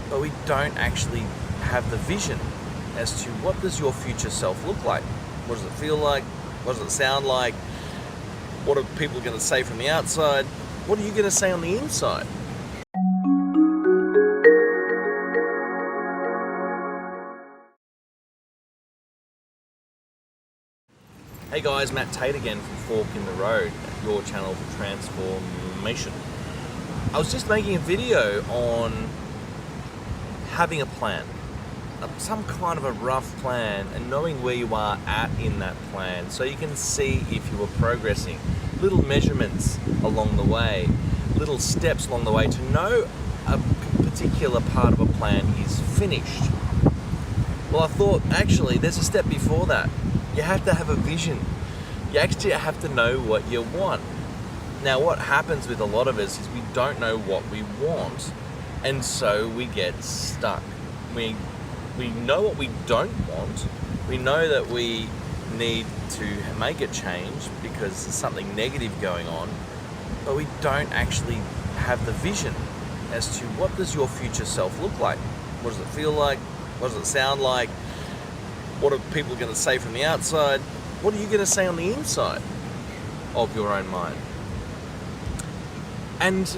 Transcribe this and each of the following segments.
but we don't actually have the vision as to what does your future self look like? What does it feel like? What does it sound like? What are people going to say from the outside? What are you going to say on the inside? Hey guys, Matt Tait again from Fork in the Road, your channel for transformation. I was just making a video on having a plan, some kind of a rough plan, and knowing where you are at in that plan so you can see if you are progressing. Little measurements along the way, little steps along the way to know a particular part of a plan is finished. Well, I thought actually there's a step before that. You have to have a vision. You actually have to know what you want. Now, what happens with a lot of us is we don't know what we want, and so we get stuck. We know what we don't want. We know that we need to make a change because there's something negative going on, but we don't actually have the vision as to what does your future self look like? What does it feel like? What does it sound like? What are people going to say from the outside? What are you going to say on the inside of your own mind? And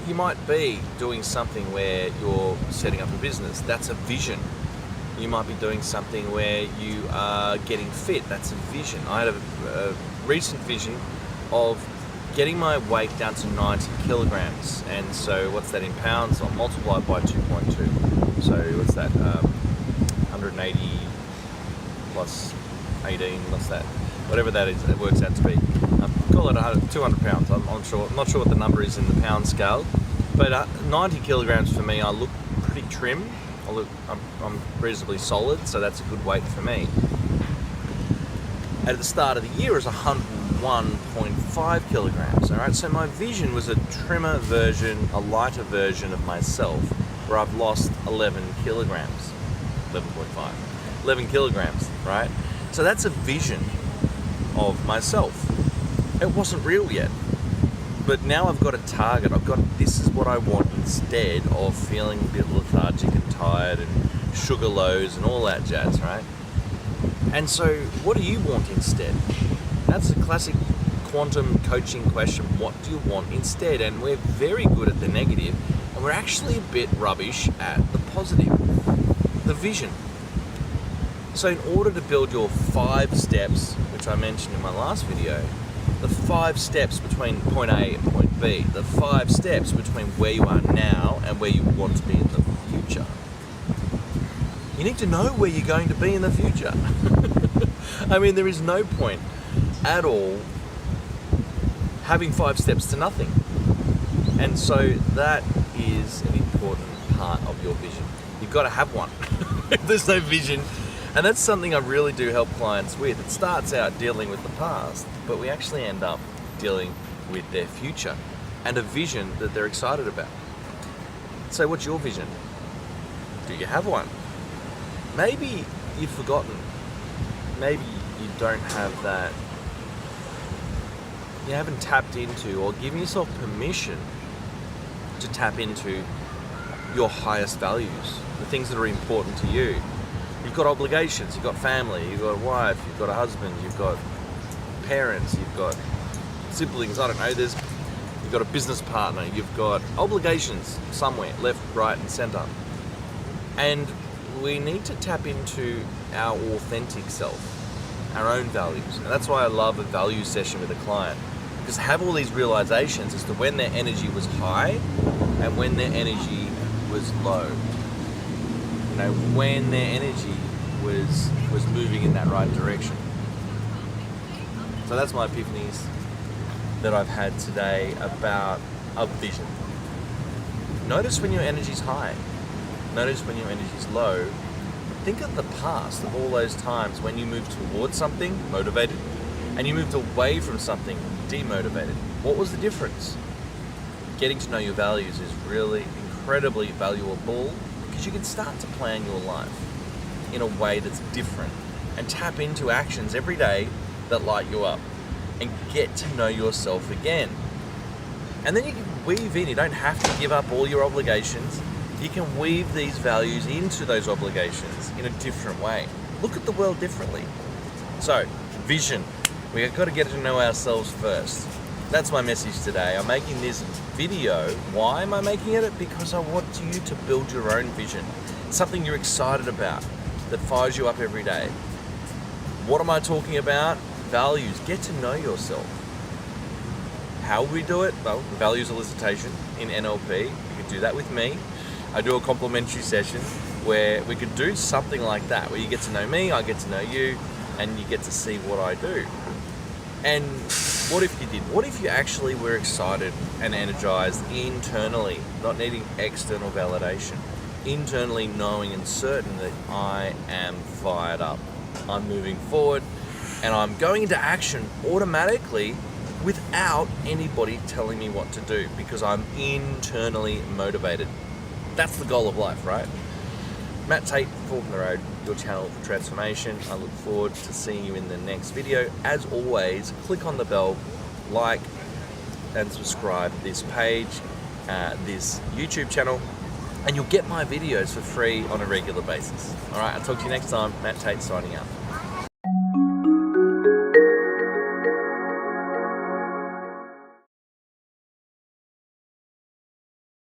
you might be doing something where you're setting up a business. That's a vision. You might be doing something where you are getting fit. That's a vision. I had a recent vision of getting my weight down to 90 kilograms. And so what's that in pounds? I'll multiply it by 2.2. So what's that? 180 plus 18, what's that? Whatever that is, it works out to be. Call it 200 pounds. I'm not sure what the number is in the pound scale, but 90 kilograms for me, I look pretty trim. I'm reasonably solid, so that's a good weight for me. At the start of the year, it was 101.5 kilograms. All right, so my vision was a trimmer version, a lighter version of myself, where I've lost 11 kilograms, 11.5, 11 kilograms, right? So that's a vision of myself. It wasn't real yet, but now I've got a target. This is what I want instead of feeling a bit lethargic and tired and sugar lows and all that jazz, right? And so what do you want instead? That's a classic quantum coaching question. What do you want instead? And we're very good at the negative, and we're actually a bit rubbish at the positive, the vision. So in order to build your 5 steps, which I mentioned in my last video, the 5 steps between point A and point B, the 5 steps between where you are now and where you want to be in the future. You need to know where you're going to be in the future. I mean, there is no point at all having 5 steps to nothing. And so that is an important part of your vision. You've got to have one. If there's no vision, and that's something I really do help clients with. It starts out dealing with the past, but we actually end up dealing with their future and a vision that they're excited about. So what's your vision? Do you have one? Maybe you've forgotten. Maybe you don't have that. You haven't tapped into or given yourself permission to tap into your highest values, the things that are important to you. You've got obligations, you've got family, you've got a wife, you've got a husband, you've got parents, you've got siblings, I don't know, you've got a business partner, you've got obligations somewhere, left, right and center. And we need to tap into our authentic self, our own values. And that's why I love a value session with a client, because have all these realizations as to when their energy was high and when their energy was low. You know, when their energy was moving in that right direction. So that's my epiphanies that I've had today about a vision. Notice when your energy's high. Notice when your energy's low. Think of the past, of all those times when you moved towards something, motivated, and you moved away from something, demotivated. What was the difference? Getting to know your values is really incredibly valuable, because you can start to plan your life in a way that's different and tap into actions every day that light you up and get to know yourself again. And then you can weave in, you don't have to give up all your obligations, You can weave these values into those obligations in a different way. Look at the world differently. So, vision. We've got to get to know ourselves first. That's my message today. I'm making this video. Why am I making it? Because I want you to build your own vision. Something you're excited about that fires you up every day. What am I talking about? Values. Get to know yourself. How we do it? Well, values elicitation in NLP. You can do that with me. I do a complimentary session where we could do something like that, where you get to know me, I get to know you, and you get to see what I do. And what if you did? What if you actually were excited and energized internally, not needing external validation? Internally knowing and certain that I am fired up. I'm moving forward and I'm going into action automatically without anybody telling me what to do because I'm internally motivated. That's the goal of life, right? Matt Tait, Fork in the Road, your channel for transformation. I look forward to seeing you in the next video. As always, click on the bell, like and subscribe this page, this YouTube channel, and you'll get my videos for free on a regular basis. All right, I'll talk to you next time. Matt Tait signing out.